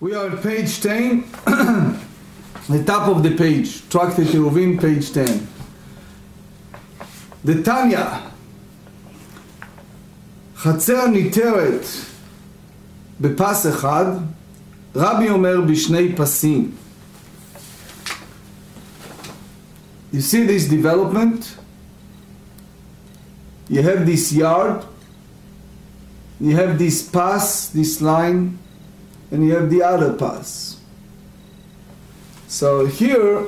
We are at page 10, the top of the page, Tractate Yiruvin, page 10. The Tanya, חצר ניתרת בפס אחד, רבי אומר בשני פסים. You see this development? You have this yard, you have this pass, this line, and you have the other pass. So here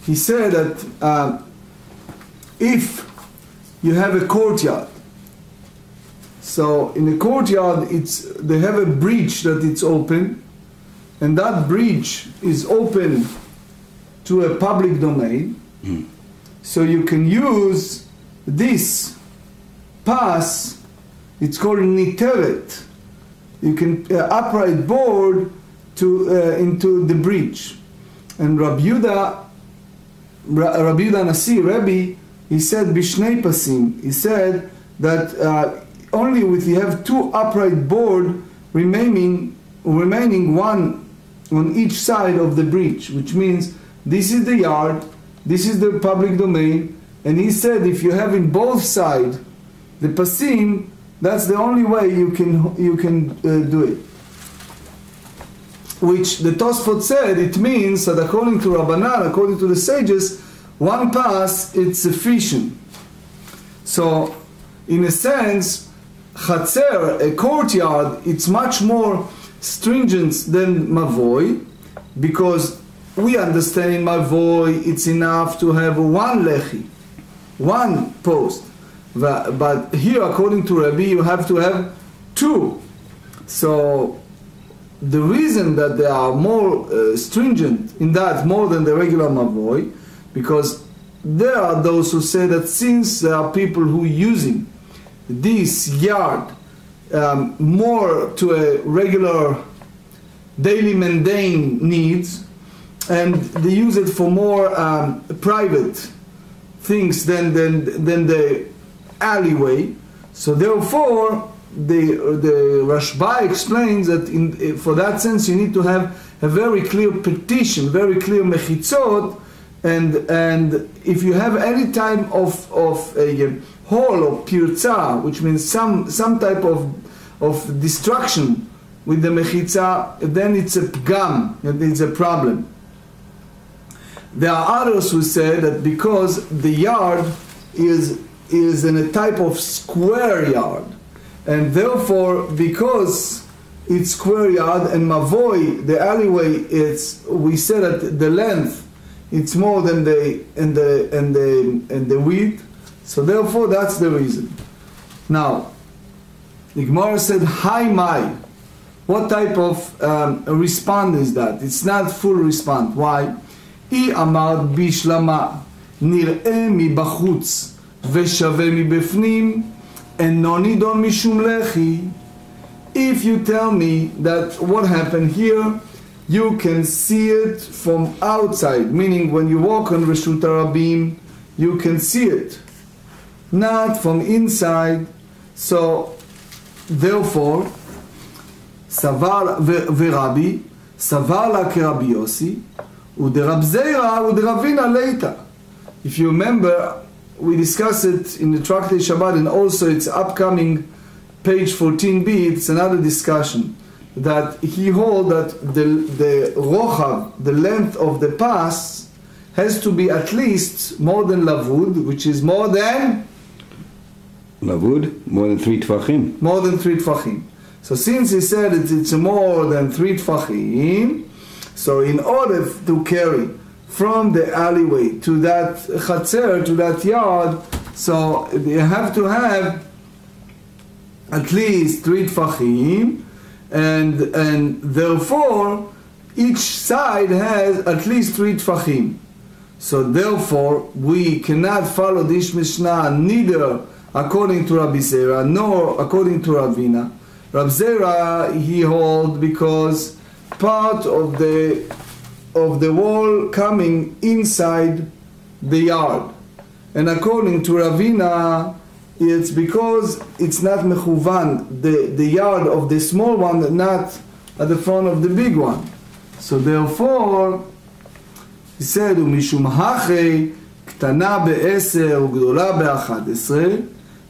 he said that if you have a courtyard, so in the courtyard they have a bridge that it's open, and that bridge is open to a public domain, so you can use this pass. It's called niteret. You can upright board to into the bridge. And Rabbi Yehuda Nasi, Rabbi, he said bishnei pasim. He said that only if you have two upright board remaining one on each side of the bridge, which means this is the yard, this is the public domain, and he said if you have in both sides the pasim, that's the only way you can do it. Which the Tosfot said it means that according to Rabbanan, according to the sages, one pass it's sufficient. So in a sense, Chatzer, a courtyard, it's much more stringent than Mavoi, because we understand in Mavoi it's enough to have one lechi, one post. But here, according to Rabbi, you have to have two. So the reason that they are more stringent in that more than the regular Mavoi, because there are those who say that since there are people who are using this yard more to a regular daily mundane needs, and they use it for more private things than the alleyway, so therefore the Rashba explains that for that sense you need to have a very clear petition, very clear mechitzot, and if you have any type of a hole or pirza, which means some type of destruction with the mechitza, then it's a pgam, it's a problem. There are others who say that because the yard is in a type of square yard, and therefore because it's square yard and mavoi, the alleyway, we say that the length it's more than the width, so therefore that's the reason. Now the Gemara said hi mai, what type of respond is that? It's not full respond. Why? I amar bishlama nir'e mibachutz ושווה מבפנים, אינו נידון משום לחי. If you tell me that what happened here, you can see it from outside, meaning when you walk on Reshut HaRabim, you can see it, not from inside. So therefore, סבר ורבי, סבר לה כרבי יוסי, ודרב זיירא ודרבינה ליתא. If you remember, we discussed it in the Tractate Shabbat, and also it's upcoming page 14b, it's another discussion, that he holds that the rochav, the length of the pass, has to be at least more than lavud, which is more than? Lavud, more than 3 tfachim. More than 3 tfachim. So since he said it's more than 3 tfachim, so in order to carry from the alleyway to that chatzer, to that yard, so you have to have at least 3 tfachim, and therefore each side has at least 3 tfachim. So therefore we cannot follow this Mishnah neither according to Rabbi Zera nor according to Ravina. Rabbi Zera he holds because part of the wall coming inside the yard, and according to Ravina it's because it's not mechuvan, the yard of the small one not at the front of the big one. So therefore, he said, "Umishum hache ktana ב10 ugdola ב11,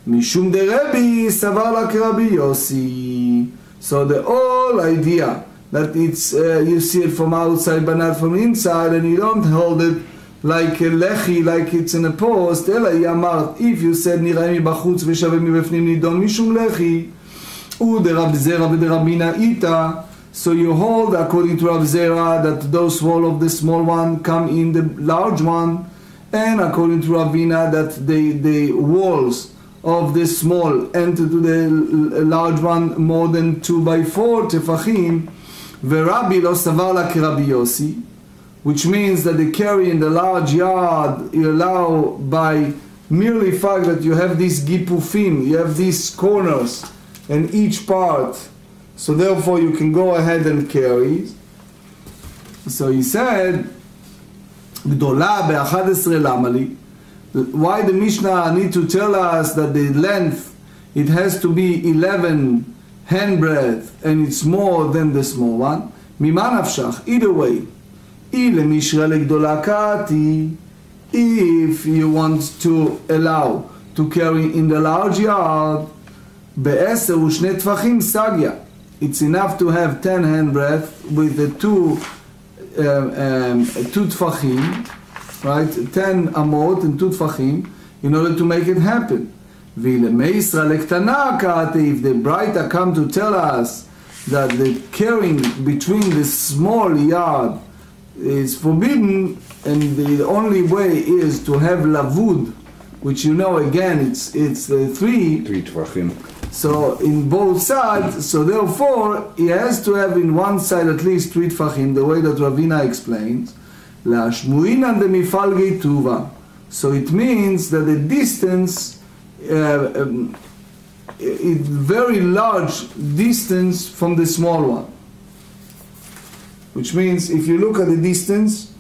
mishum de Rabbi savar la k'Rabbi Yossi." So the whole idea that it's you see it from outside but not from inside, and you don't hold it like a lechi, like it's in a post. אלא היא אמרת, if you said נראה מבחוץ ושווה מבפנים נידון משום לחי, ודרב זרע ודרבינה איתה. So you hold, according to Rav Zera, that those walls of the small one come in the large one, and according to Ravina, that the walls of the small enter to the large one more than 2x4 tefachim. V'Rabbi lo savar la k'Rabbi Yossi, which means that the carry in the large yard you allow by merely fact that you have these gipufim, you have these corners in each part. So therefore you can go ahead and carry. So he said, Gdola ב11 lama li? Why the Mishnah need to tell us that the length, it has to be 11 handbreadth and it's more than the small one? Mima nafshach? Either way. If you want to allow to carry in the large yard, ב10 ושני טפחים סגיה. It's enough to have 10 handbreadth with the two tfachim, right? 10 amot and 2 tfachim, in order to make it happen. If the Braita come to tell us that the carrying between the small yard is forbidden, and the only way is to have lavud, which you know again it's 3 tfachim. So in both sides, so therefore he has to have in one side at least 3 tfachim, the way that Ravina explains. Lashmuinan de mifalgei tuva. So it means that the distance is very large distance from the small one. Which means if you look at the distance,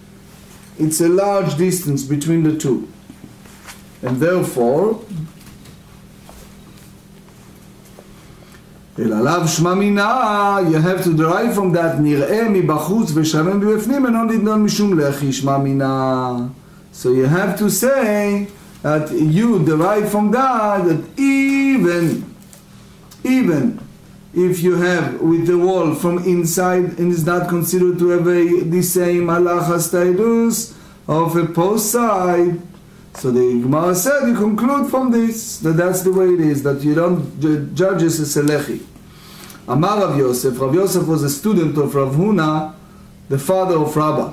it's a large distance between the two. And therefore, you have to derive from that נראה מבחוץ ושמן מבפנים אינו נידון משום לחי שמע מינה. So you have to say that you derive from that even if you have with the wall from inside and is not considered to have the same halachas taidus of a post side. So the Gemara said, you conclude from this that that's the way it is, that you don't judge as a lechi. Amar Rav Yosef. Rav Yosef was a student of Rav Huna, the father of Rabbah.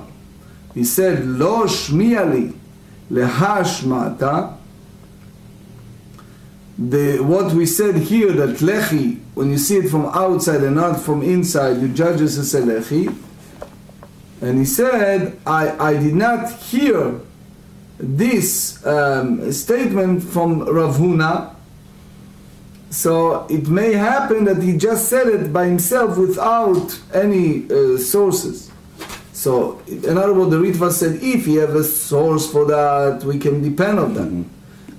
He said, Lo shmiali lehashmata. What we said here, that lechi, when you see it from outside and not from inside, you judge as a lechi. And he said, I did not hear this statement from Rav Huna, so it may happen that he just said it by himself without any sources. So in other words, the Ritva said, if he have a source for that, we can depend on that. Mm-hmm.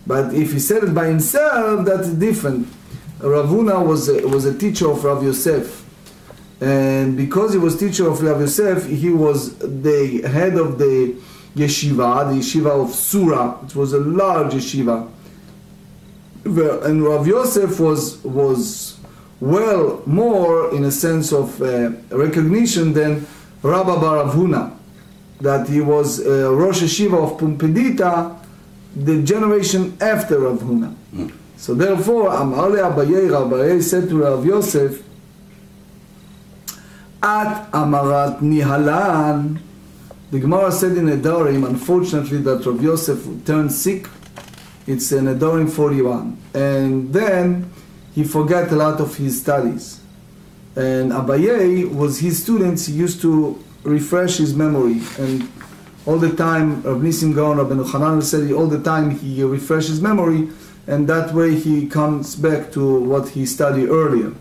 But if he said it by himself, that's different. Rav Huna was a teacher of Rav Yosef, and because he was teacher of Rav Yosef, he was the head of the yeshiva, the yeshiva of Surah. It was a large yeshiva, and Rav Yosef was well more in a sense of recognition than Rabba bar Rav Huna, that he was Rosh Yeshiva of Pumpedita, the generation after Rav Huna. So therefore, Amar le Abaye, Abaye said to Rav Yosef, At Amarat Nihalan. The Gemara said in Nedarim, unfortunately, that Rav Yosef turned sick. It's in Nedarim 41. And then he forgot a lot of his studies. And Abaye was his student. He used to refresh his memory. And all the time, Rav Nisim Gaon, Rabbi Yochanan said, all the time he refreshes his memory. And that way he comes back to what he studied earlier.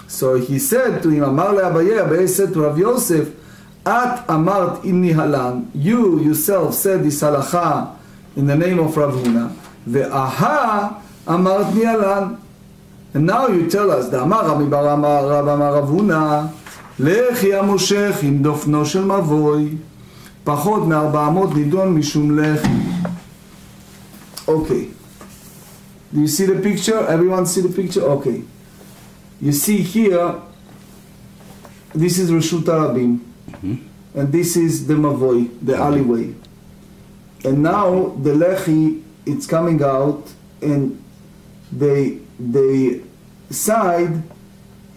So he said to him, Amar le Abaye, Abaye said to Rav Yosef, At amart inni halan, you yourself said this halacha in the name of Rav Huna, ve'aha amart ni halan. And now you tell us, the Amar Rami bar Amar Rav Huna, לחי המושך עם דופנו של מבוי, פחות מ-400 נידון משום לחי. Okay. Do you see the picture? Everyone see the picture? Okay. You see here, this is Reshut Arabim, and this is the Mavoi, the alleyway. And now the Lechi, it's coming out, and the side,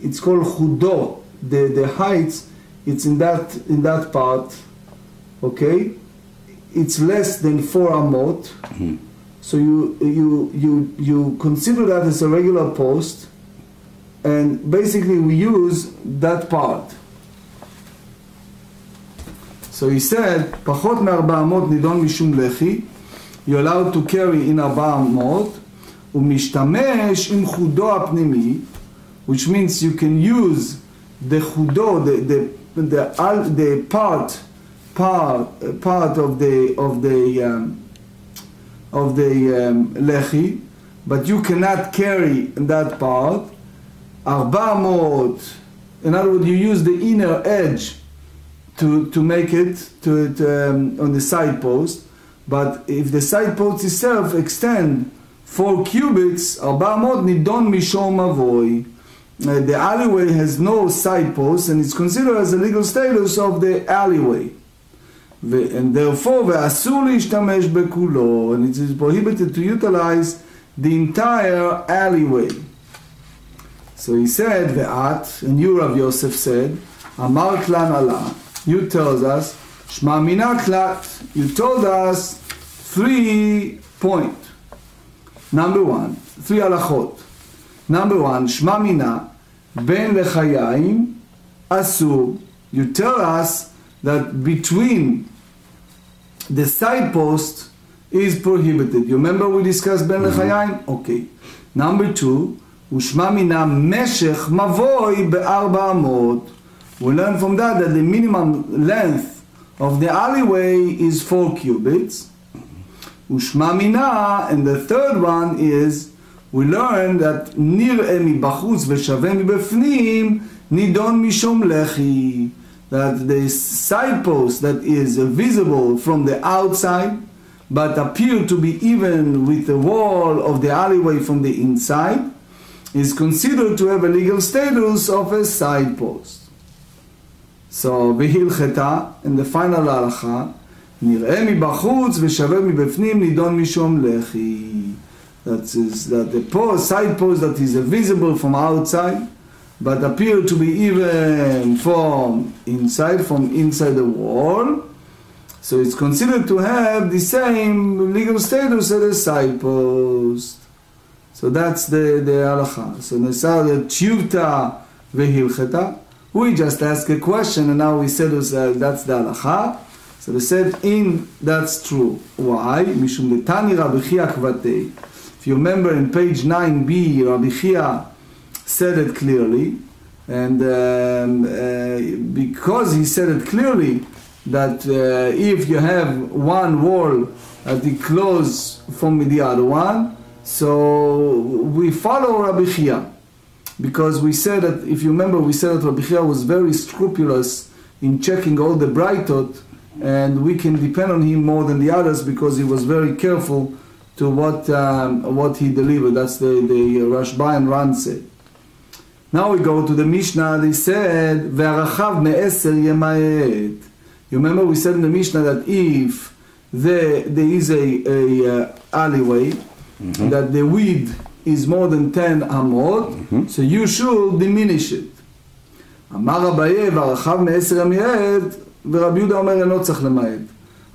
it's called Chudo. The heights, it's in that part. Okay, it's less than 4 amot. So you consider that as a regular post, and basically we use that part. So he said, פחות מ-400 נידון משום לחי, you're allowed to carry in 400, ומשתמש עם חודו הפנימי, which means you can use the חודו, the part of the lechi, but you cannot carry that part. 400, in other words, you use the inner edge to make it on the side post, but if the side post itself extend 4 cubits, 400 nidon mishom mavoi. The alleyway has no side post, and it's considered as a legal status of the alleyway. And therefore, ואסור להשתמש בכולו, and it is prohibited to utilize the entire alleyway. So he said, ואת, and you, Rav Yosef, said, אמרת לנו עלה, you told us, שמע מינה כlat, you told us 3 points. Number 1, 3 הלכות. Number 1, שמע מינה, בין לחיים, אסור. You tell us that between the side post is prohibited. You remember we discussed Ben Lechayim? Okay. Number 2, ושמע מינה משך מבוי ב-400. We learn from that the minimum length of the alleyway is 4 cubits. ושמע מינה, and the third one is, we learn that נראה מבחוץ ושווה מבפנים, נידון משום לחי. That the side post that is visible from the outside but appear to be even with the wall of the alleyway from the inside is considered to have a legal status of a side post. So v'hilcheta, in the final halacha, נראה מבחוץ ושווה מבפנים נידון משום לחי. That is that the side post that is visible from outside but appear to be even from inside the wall, so it's considered to have the same legal status as a side post. So that's the halacha. So Nesar the Tshuvta vehilcheta. We just asked a question and now we said that's the halacha. So they said that's true. Why? Mishum detani Rabbi Chia kvatei. If you remember in page 9b, Rabbi Chia said it clearly, and because he said it clearly that if you have one wall that is close from the other one, so we follow Rabbi Chia, because we said that, if you remember, we said that Rabbi Chia was very scrupulous in checking all the brightot, and we can depend on him more than the others because he was very careful to what he delivered. That's the Rashba and Ran said. Now we go to the Mishnah. They said, "Ve'arachav me'eser yemaet." You remember we said in the Mishnah that if there is a alleyway, that the width is more than 10 amot, so you should diminish it. Amar Abaye, "Ve'arachav me'eser yemaet," ורבי יהודה אומר, "אינו צריך למעט."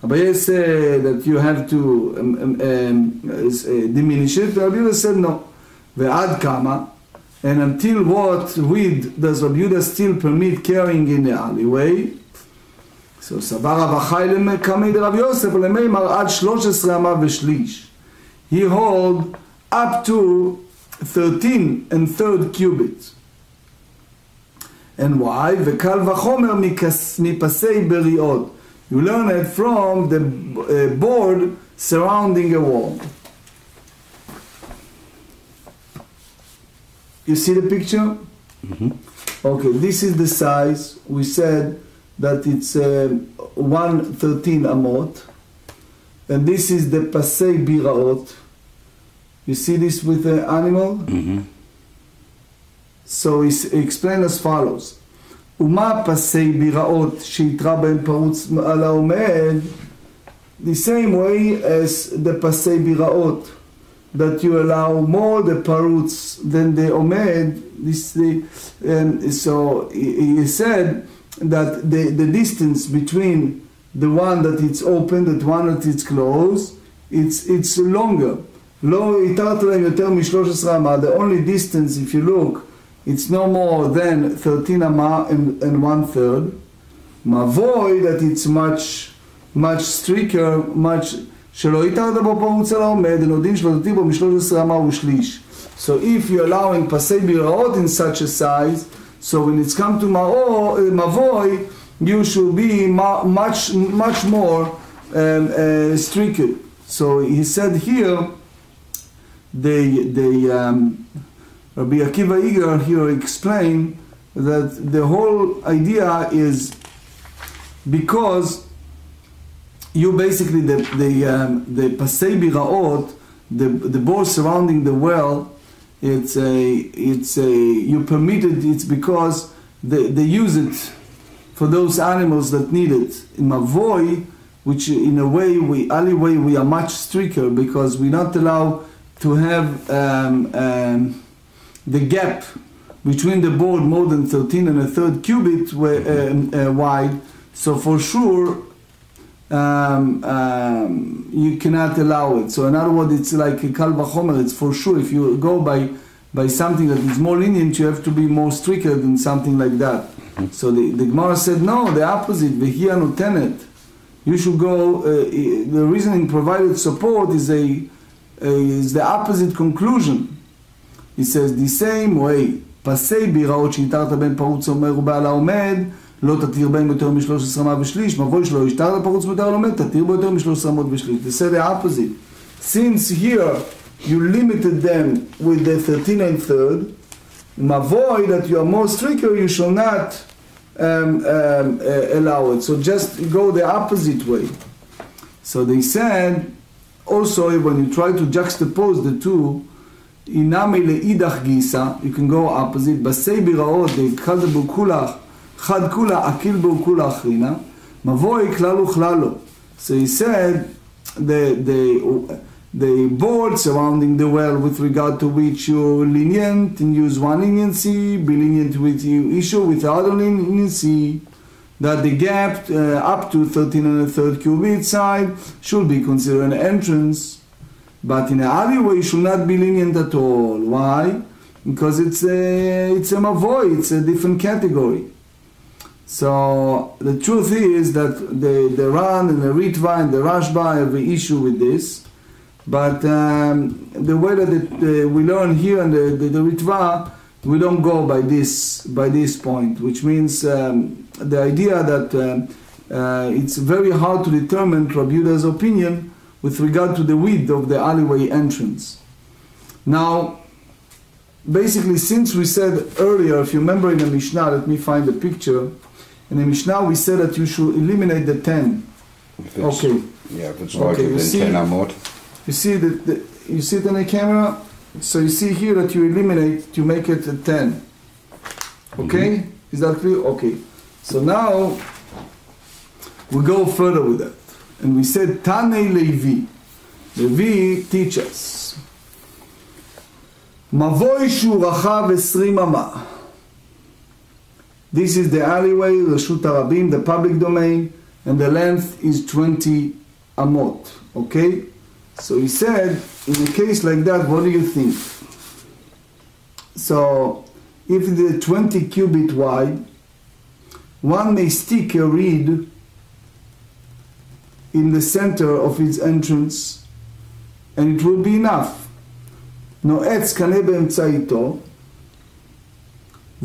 Abaye said that you have to diminish it. Rabbi Yehuda said no. Ve'ad kama, and until what width does Rabbi Yehuda still permit carrying in the alleyway? So סבר רב החי לקמי דרבי יוסף ולמימר עד 13 אמה ושליש. He hold up to 13 1/3 cubits. And why? וקל וחומר מפסי בריאות. You learn it from the board surrounding a wall. You see the picture? Okay, this is the size. We said that it's 113 amot. And this is the pasei biraot. You see this with the animal? Mm-hmm. So he explained as follows. ומה פסי ביראות שיתרה בהם פרוץ על העומד? The same way as the pasei biraot, that you allow more the parutz than the omed. So he said that the distance between the one that it's open, that one that it's closed, it's longer. לא התרת להם יותר מ-13 אמה. The only distance, if you look, it's no more than 13 אמה and 1/3. מבוי, that it's much stricter, much שלא התרת בו פרוץ על העומד, ונודעים שלא תתיר בו מ-13 אמה ושליש. So if you're allowing pasei biraot in such a size, so when it's come to mavoi, you should be much more stricter. So he said here, Rabbi Akiva Iger here explained that the whole idea is because you basically the pasei biraot, the ball surrounding the well, it's you permitted. It's because they use it for those animals that need it. In Mavoi, which in a way we are much stricter because we not allow to have the gap between the board more than 13 1/3 cubit wide. So for sure you cannot allow it. So in other words, it's like a kal vachomer. It's for sure. If you go by something that is more lenient, you have to be more stricter than something like that. So the Gemara said no, the opposite. V'hi anotenet. You should go. The reasoning provided support is the opposite conclusion. He says the same way. pasei biraot שהתרת בין פרוץ ובעל העומד לא תתיר בהם יותר מ-13 אמה ושליש, מבוי שלא השתרת פרוץ ובעל העומד תתיר בו יותר מ-13 אמות ושליש. They say the opposite. Since here you limited them with the 13 1/3, mavoi that you are more stricter, you shall not allow it. So just go the opposite way. So they said also when you try to juxtapose the two, inami leidach gisa, you can go opposite. Basei biraot they khad bukulach khad kula akil bukula achrina mavoi klalu chlalo. So he said the board surrounding the well with regard to which you're lenient and use one leniency, be lenient with you issue with the other leniency, that the gap up to 13 1/3 cubit side should be considered an entrance, but in an alleyway you should not be lenient at all. Why? Because it's a mavoi, it's a different category. So the truth is that the Ran and the Ritva and the Rashba have an issue with this. But the way that we learn here in the Ritva, we don't go by this point, which means the idea that it's very hard to determine Rabbi Yehuda's opinion with regard to the width of the alleyway entrance. Now, basically, since we said earlier, if you remember in the Mishnah, let me find the picture. In the Mishnah, we said that you should eliminate the 10. Okay. Yeah, if it's larger than 10 amot. You see you see it on the camera. So you see here that you eliminate, you make it a 10. Okay? Mm-hmm. Is that clear? Okay. So now we go further with that, and we said Tanei Levi. Levi teach us. Mavoi shu rachav 20 ama. This is the alleyway, Reshut Harabim, the public domain, and the length is 20 amot. Okay? So he said, in a case like that, what do you think? So, if the 20 cubit wide, one may stick a reed in the center of its entrance, and it will be enough. No'etz kaneh be'emtzaito,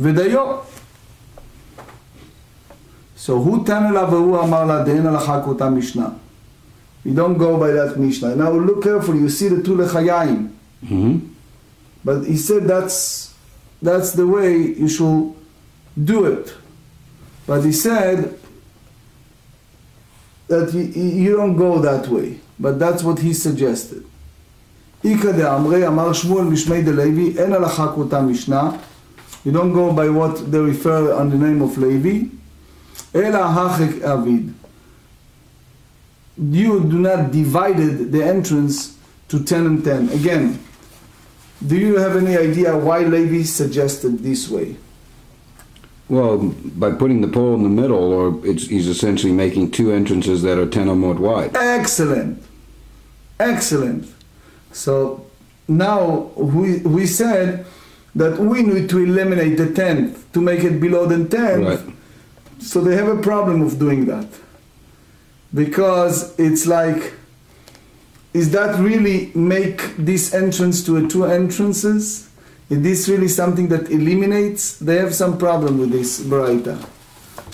v'dayo. So, hu tan elav v'hu amar la de'en alachak ota mishnah. You don't go by that Mishnah. Now look carefully, you see the two lechayim. Mm-hmm. But he said that's the way you should do it. But he said that you don't go that way. But that's what he suggested. איכא דאמרי, אמר שמואל משמי דלוי, אין הלכה כרותה משנה. You don't go by what they refer on the name of Levi. אלא הכי אביד. You do not divide the entrance to 10 and 10. Again, do you have any idea why Levi suggested this way? Well, by putting the pole in the middle, or he's essentially making two entrances that are 10 or more wide. Excellent. Excellent. So now we said that we need to eliminate the 10th to make it below the 10th. Right. So they have a problem of doing that. Because it's like, is that really make this entrance to a two entrances? Is this really something that eliminates? They have some problem with this Baraita.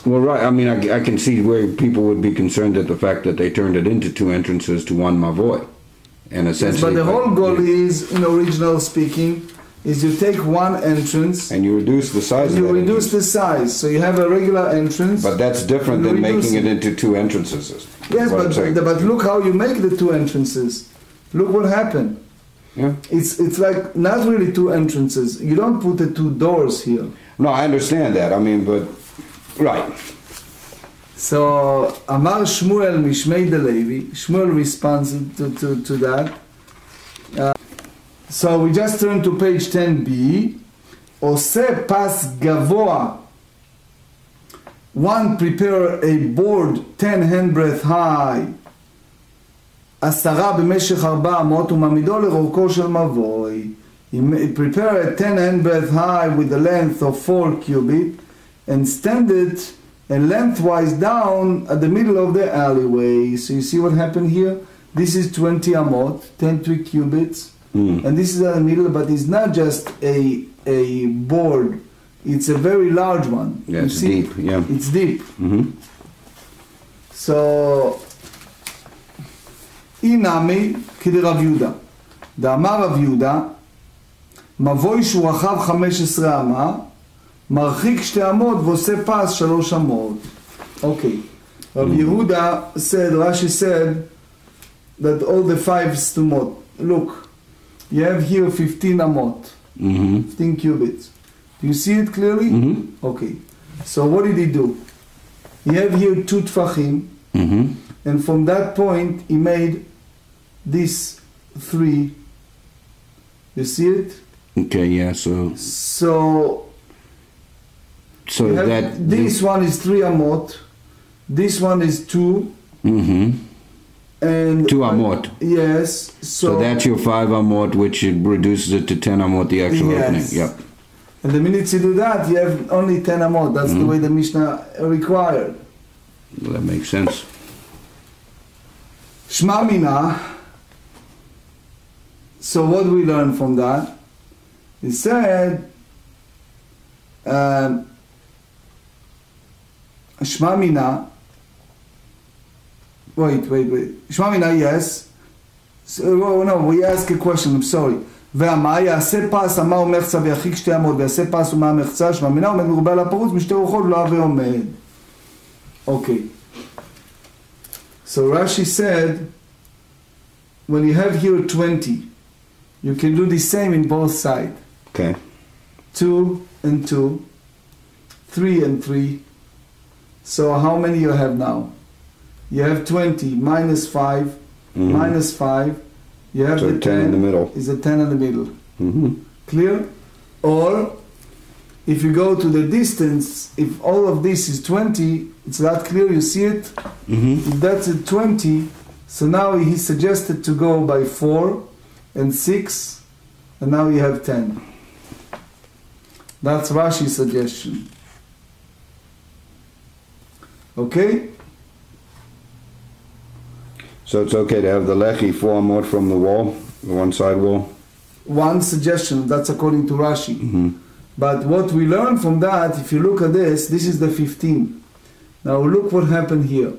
Well, right. I mean, I can see where people would be concerned at the fact that they turned it into two entrances to one mavoy. And essentially, yes, but the whole goal is, in original speaking, is you take one entrance and you reduce the size of it. You reduce the size, so you have a regular entrance. But that's different than making it into two entrances. Yes, but look how you make the two entrances. Look what happened. Yeah. It's like not really two entrances. You don't put the two doors here. No, I understand that. I mean, but right. So Amar Shmuel Mishmei de Levi. Shmuel responds to that. So we just turn to page 10b. Ose pas gavoa. One prepare a board 10 handbreadth high. 10 במשך 400 ומעמידו לאורכו של מבוי. He prepare a 10 handbreadth high with the length of 4 cubit and stand it and lengthwise down at the middle of the alleyway. So you see what happened here? This is 20 amot, 10 cubits, and this is at the middle, but it's not just a board, it's a very large one. Yeah, it's deep, yeah. It's deep. Mm-hmm. So, Inami כדרב יהודה. דאמר רב יהודה, מבוי שהוא רחב 15 אמה, מרחיק 2 אמות ועושה פס 3 אמות. Okay. Rabbi Yehuda said, Rashi said, that all the 5 stumot. Look, you have here 15 amot, 15 cubits. Do you see it clearly? Mm-hmm. Okay. So what did he do? He have here 2 tfachim, and from that point he made this 3. You see it? Okay, yeah, so that this one is 3 amot, this one is 2, and 2 amot. Yes. So that's your 5 amot, which it reduces it to 10 amot, the actual opening. Yep. And the minute you do that, you have only 10 amot. That's the way the Mishnah required. Well, that makes sense. Shma mina. So what do we learn from that? He said, Shma mina. Wait. Shma mina, yes. So, no, we ask a question, I'm sorry. והמה יעשה פס, המה הוא מחצה ויחיק 2 אמות, ויעשה פס ומה מחצה, שמע מינה עומד מרובה על הפרוץ, משתי רוחות לא הווה עומד. Okay. So Rashi said, when you have here 20, you can do the same in both sides. Okay. 2 and 2, 3 and 3. So how many you have now? You have 20 minus 5, minus 5. You have so the 10 in the middle. Is a 10 in the middle. Clear? Or if you go to the distance, if all of this is 20, it's that clear, you see it? If that's at 20, so now he suggested to go by 4 and 6, and now you have 10. That's Rashi's suggestion. Okay? So it's okay to have the lechi 4 amot from the wall, the one side wall? One suggestion, that's according to Rashi. But what we learn from that, if you look at this is the 15. Now look what happened here.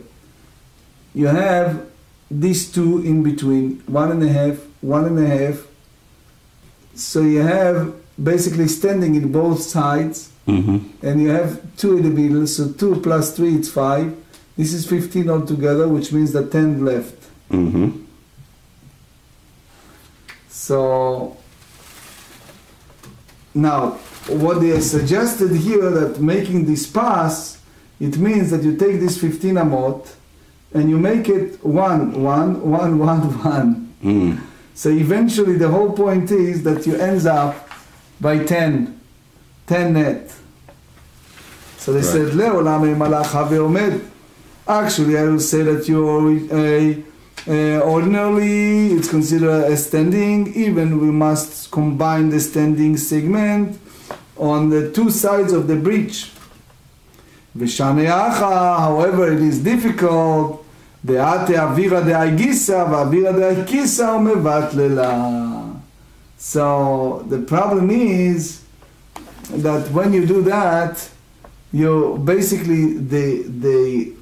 You have these 2 in between, 1.5, 1.5. So you have basically standing in both sides, and you have 2 in the middle, so 2 plus 3 it's 5. This is 15 altogether, which means that 10 left. So now what they suggested here, that making this pass, it means that you take this 15 amot and you make it 1, 1, 1, 1, 1. So eventually the whole point is that you end up by 10 net. So they said, Le'olam malacha ve'omed. Actually, I will say that ordinarily it's considered a standing, even we must combine the standing segment on the 2 sides of the breach. V'shaneacha, however, it is difficult. De'ate avira de'aigisa v'avira de'aikisa umevatlela. So the problem is that when you do that, you basically the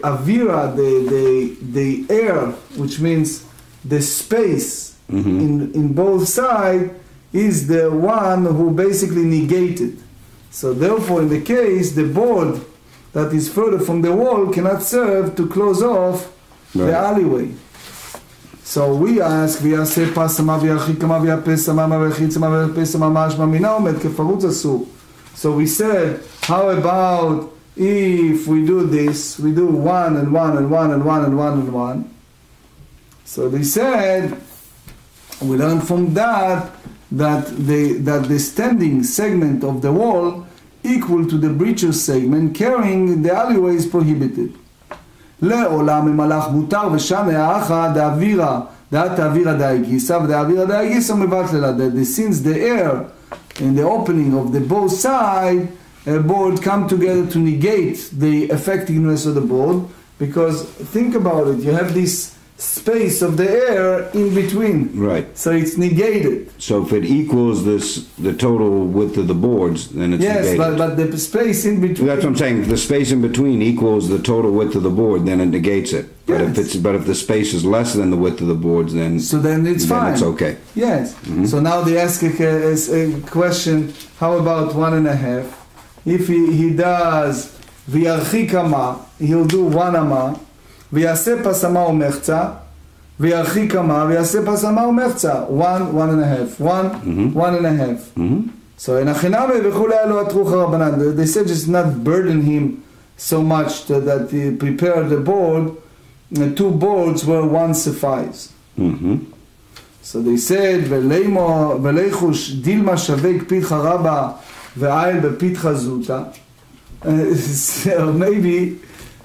avira, the air, which means the space in both sides, is the one who basically negated. So therefore, in the case, the board that is further from the wall cannot serve to close off the alleyway. So we ask, ויעשה פסמה וירחיקמה ויפסמה וירחיצמה ויפסמה משמע מינה עומד כפרוץ אסור. So we said, how about if we do this, we do 1 and 1 and 1 and 1 and 1 and 1. So they said, we learned from that the standing segment of the wall equal to the breacher's segment carrying the alleyway is prohibited. לעולם ממלאך מותר ושנה האחה דאווירה דאווירה דאגיסה ודאווירה דאגיסה מבטלה. That since the air in the opening of the both side board come together to negate the effectiveness of the board, because think about it, you have this space of the air in between, right? So it's negated. So if it equals the total width of the boards, then it's negated. Yes, but the space in between. That's what I'm saying. The space in between equals the total width of the board, then it negates it. Yes. But if the space is less than the width of the boards, then it's fine. It's okay. Yes. So now they ask a question: how about 1.5? If he does v'yarchikama, he'll do 1 ama. ויעשה פסמה ומחצה, וירחיק כמה, ויעשה פסמה ומחצה. 1, 1.5. 1, 1.5. So in החינמי וכולי אלו התרוך הרבנן. They said just not burden him so much that he prepared the board, 2 boards where 1 suffice. So they said, ולחוש דילמה שווה כפיתחה רבה ועיל בפיתחה זוטה. So maybe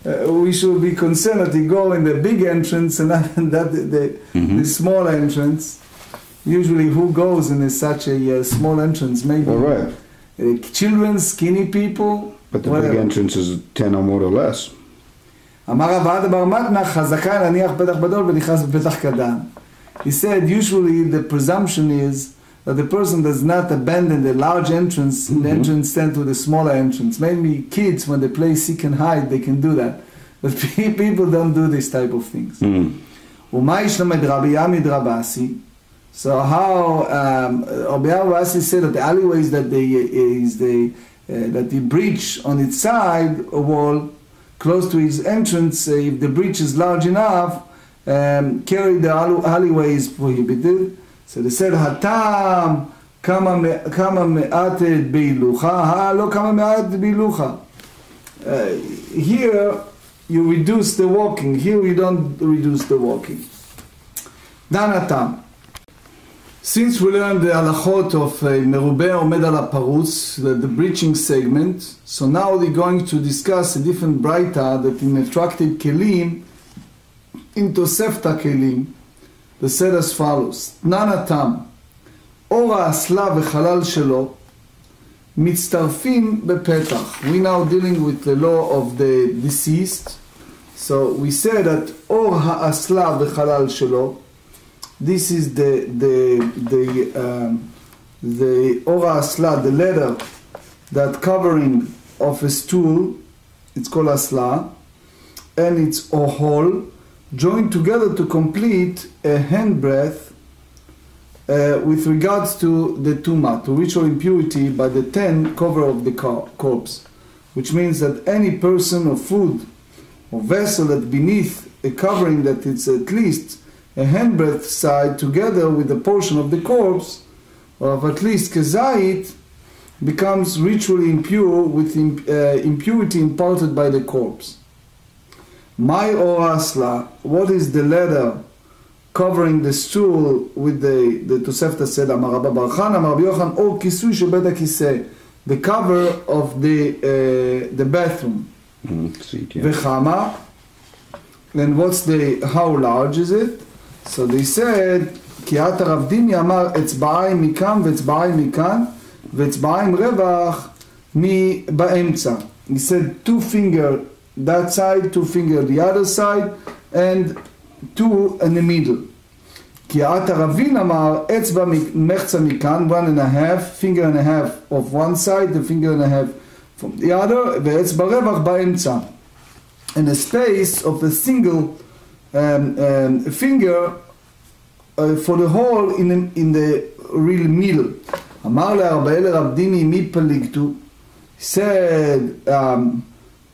we should be concerned that he go in the big entrance and not the small entrance. Usually who goes in such a small entrance? Maybe children, skinny people. But the big entrance is 10 or more or less. אמר רב בר מתנה חזקה להניח פתח גדול ונכנס בפתח קטן. He said usually the presumption is that the person does not abandon the large entrance, the entrance stand to the smaller entrance. Maybe kids, when they play seek and hide, they can do that. But people don't do this type of things. So how Rabbi Abasi said that the alleyways that the breach on its side wall, close to his entrance, if the breach is large enough, carry the alleyway is prohibited. So they said, Hatam kama me'ated beilucha, lo kama me'ated beilucha. Here you reduce the walking. Here we don't reduce the walking. Danatam. Since we learned the halachot of merubeh omed al parutz, the breaching segment, so now they're going to discuss a different braita that in attracted kelim, in tosefta kelim, they said as follows: Nanatam, or האסלה וחלל שלו, מצטרפים בפתח. We now dealing with the law of the deceased. So we say that or האסלה וחלל שלו, this is the or האסלה, the leather that covering of a stool, it's called asla, and it's ohol, joined together to complete a handbreadth with regards to the tuma, to ritual impurity by the 10 cover of the corpse, which means that any person or food or vessel that beneath a covering that it's at least a handbreadth side together with a portion of the corpse, or of at least kezait, becomes ritually impure with impurity imparted by the corpse. My or asla, what is the leather covering the stool with the Tosefta said, Amar Rabba Bar Chana, Amar Rabbi Yochanan, or kisui shebet hakiseh, the cover of the bathroom. Vechama, then how large is it? So they said, Kiat Rav Dimi Amar etzba'ayim mikan ve'etzba'ayim mikan ve'etzba'ayim revach mi ba'emtza. He said 2 finger that side, 2 finger the other side, and 2 in the middle. Kiat Ravin Amar etzba mechza mikan, 1.5 finger and a half of one side, the finger and a half from the other, ve'etzba revach ba'emtza, and a space of a single finger for the hole in the real middle. Amar le'arba'el Rav Dimi mi paligtu. He said,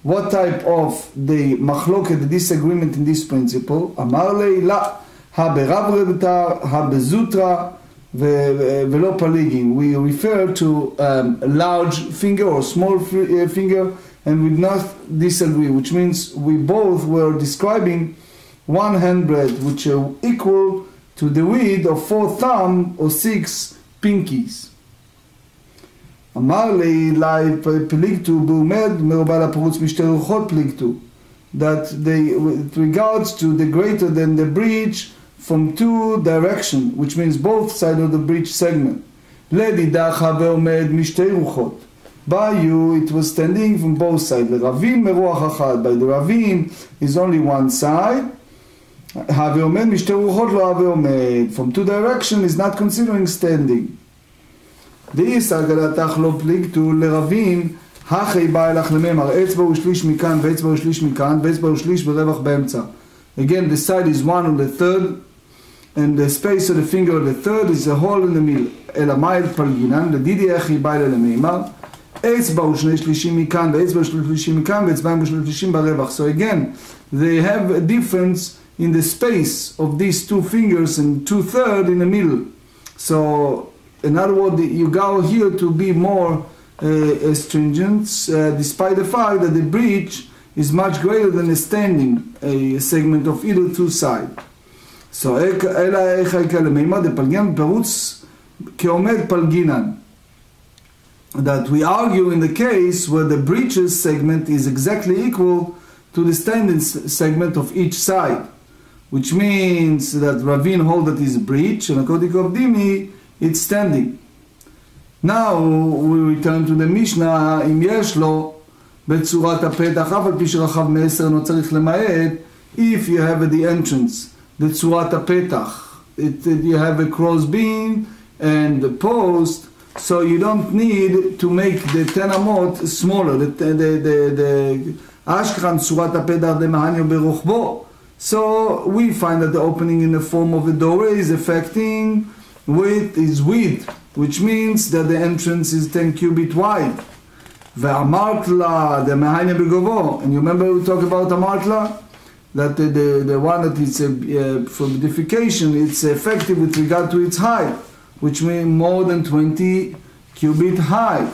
what type of the machloket, the disagreement in this principle? Amar le'ila ha berav rebtar ha bezutra ve'lo paligin. We refer to a large finger or small finger, and we not disagree, which means we both were describing one handbreadth, which are equal to the width of 4 thumb or 6 pinkies. Amar le'ilai peligtu b'umed merubal ha'parutz mishte ruchot peligtu, that they, with regards to the greater than the breach from 2 directions, which means both sides of the breach segment. Ledidacha ve'omed mishte ruchot. By you, it was standing from both sides. L'ravim meruach achad. By the ravim is only one side. Haveomed mishte ruchot lo haveomed. From 2 directions is not considering standing. De'isar galatach lo pligtu l'ravim hachei ba'elach lememar. Etzba u'shlish mikan ve'etzba u'shlish mikan ve'etzba u'shlish berevach be'emtza. Again, the side is 1 on the third, and the space of the finger of the third is a hole in the middle. Elamayel palginan l'didi hachei ba'elach lememar. Etzba u'shlish shlishim mikan ve'etzba u'shlish shlishim mikan ve'etzba u'shlish shlishim berevach. So again, they have a difference in the space of these 2 fingers and 2/3 in the middle. So, in other words, you go here to be more stringent, despite the fact that the breach is much greater than the standing segment of either 2 sides. So, that we argue in the case where the breaches segment is exactly equal to the standing segment of each side, which means that Ravin hold that is a breach, and according to Dimi, it's standing. Now we return to the Mishnah. Im yesh lo betzurat hapetach אף על פי שרחב מ10 לא צריך למעט, if you have at the entrance the tzurat hapetach, you have a cross beam and the post, so you don't need to make the 10 amot smaller. The ashkran tzurat hapetach de mahanyo berochbo. So we find that the opening in the form of a doorway is affecting width, which means that the entrance is 10 cubit wide. Ve'amartla, the mehanya begovo. And you remember we talked about amartla? That the one that is for beautification, it's effective with regard to its height, which means more than 20 cubit high.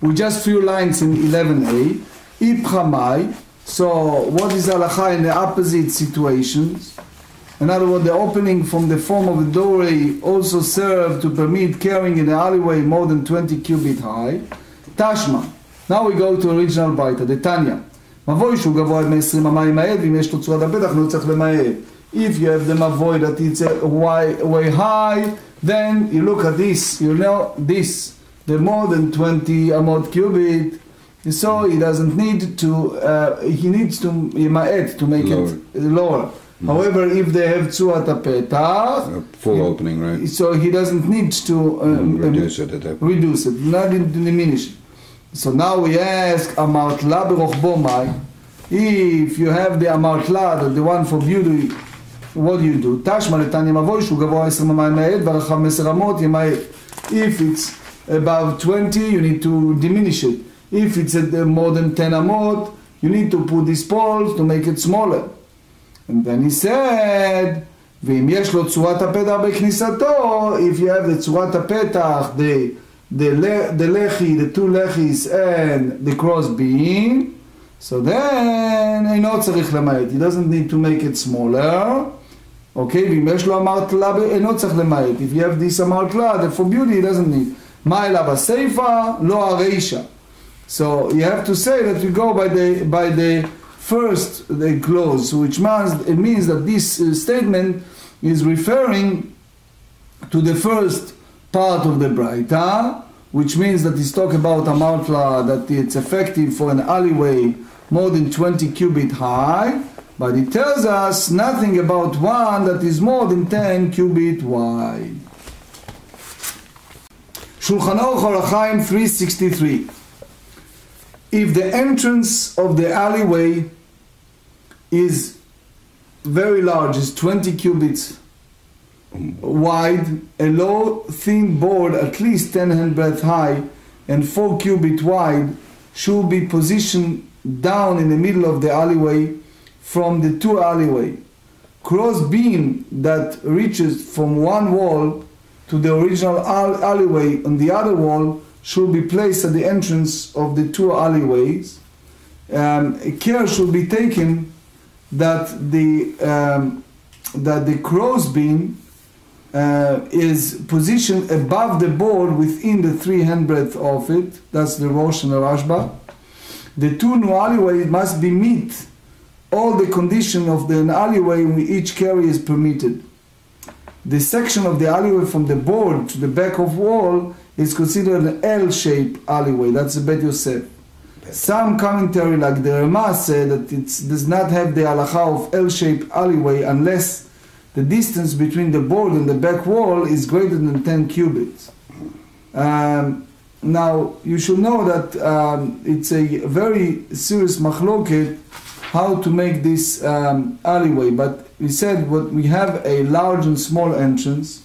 We just few lines in 11a. Ipchamai. So what is halacha in the opposite situations? In other words, the opening from the form of a doorway also serve to permit carrying in the alleyway more than 20 cubit high. Tashma. Now we go to original Baita, the Tanya. מבוי שהוא גבוה מ-20 אמה ימעט, ואם יש לו צורת הפתח, לא צריך למעט. If you have the מבוי that it's way high, then you look at this, you know this, the more than 20 amot cubit, so he doesn't need to, he needs to ימעט, to make lower. It lower. Mm-hmm. However, if they have tzurat הפתח, full opening, right? So he doesn't need to reduce it at that point. Reduce it, not to diminish it. So now we ask, amartla berochbo mai. If you have the amartla, the one for beauty, what do you do? תשמע לתניא מבוי שהוא גבוה 10 ממעל מהעת ורחב 10 אמות ימעט. If it's above 20, you need to diminish it. If it's at more than 10 amot, you need to put these poles to make it smaller. And then he said, ואם יש לו צורת הפתח בכניסתו, if you have the צורת הפתח, the lechi, the two lechis and the cross beam, so then אינו צריך למעט. He doesn't need to make it smaller. Okay, ואם יש לו אמרתלה, אינו צריך למעט. If you have this אמרתלה, for beauty, he doesn't need. מה אליו הסיפה? לא הרישה. So you have to say that we go by the first clause, which means that this statement is referring to the first part of the Braita, which means that he's talking about Amartla, that it's effective for an alleyway more than 20 cubit high, but it tells us nothing about one that is more than 10 cubit wide. Shulchan Aruch Orach Chaim 363. If the entrance of the alleyway is very large, is 20 cubits wide, a low thin board at least 10 handbreadth high and 4 cubit wide should be positioned down in the middle of the alleyway from the two alleyway. Cross beam that reaches from one wall to the original alleyway on the other wall should be placed at the entrance of the two alleyways. Care should be taken that the cross beam is positioned above the board within the 3 handbreadth of it. That's the Rosh and the Rashba. The two new alleyways must be meet all the condition of the alleyway in which each carry is permitted. The section of the alleyway from the board to the back of wall is considered an L-shaped alleyway. That's the Bet Yosef. Some commentary like the Rama said that it does not have the halacha of L-shaped alleyway unless the distance between the board and the back wall is greater than 10 cubits. Now, you should know that it's a very serious machloket how to make this alleyway. But we said what we have a large and small entrance.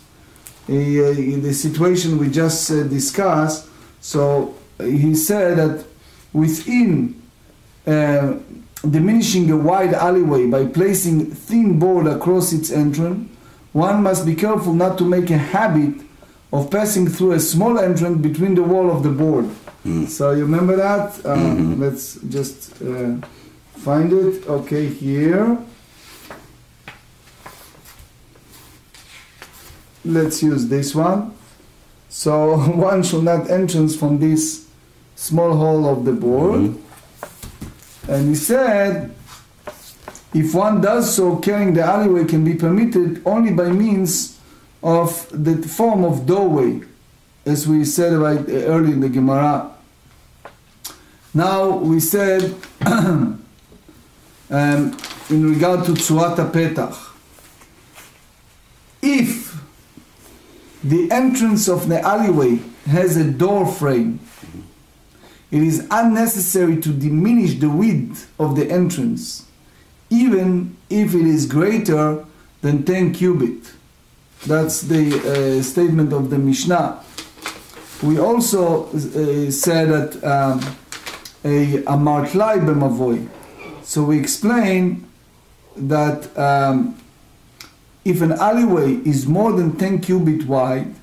In the situation we just discussed, so he said that within diminishing a wide alleyway by placing thin board across its entrance, one must be careful not to make a habit of passing through a small entrance between the wall of the board. So you remember that? Let's just find it. Okay, here. Let's use this one. So one should not entrance from this small hole of the board. And he said, if one does so, carrying the alleyway can be permitted only by means of the form of doorway, as we said about earlier in the Gemara. Now we said, in regard to Tzurat HaPetach, if the entrance of the alleyway has a door frame, it is unnecessary to diminish the width of the entrance, even if it is greater than 10 cubit. That's the statement of the Mishnah. We also said that a martlai b'mavoi. So we explain that if an alleyway is more than 10 cubit wide,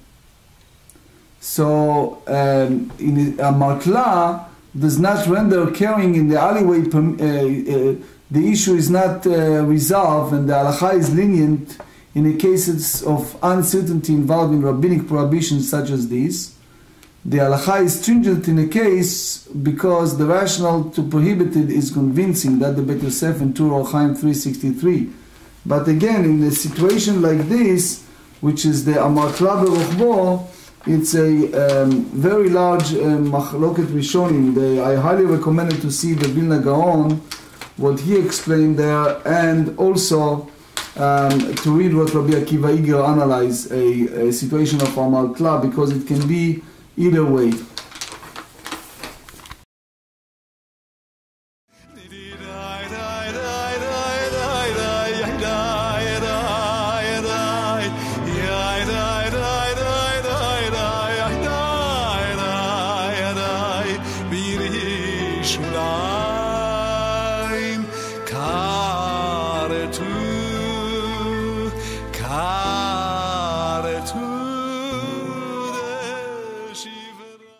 so in a martla does not render carrying in the alleyway, the issue is not resolved, and the halacha is lenient in the cases of uncertainty involving rabbinic prohibitions such as this. The halacha is stringent in a case because the rationale to prohibit it is convincing, that the Bet Yosef and Tur Orach Chaim 363. But again, in a situation like this, which is the Amartla Berochbo, it's a very large machloket rishonim. I highly recommend it to see the Vilna Gaon, what he explained there, and also to read what Rabbi Akiva Iger analyzed a situation of Amartla, because it can be either way.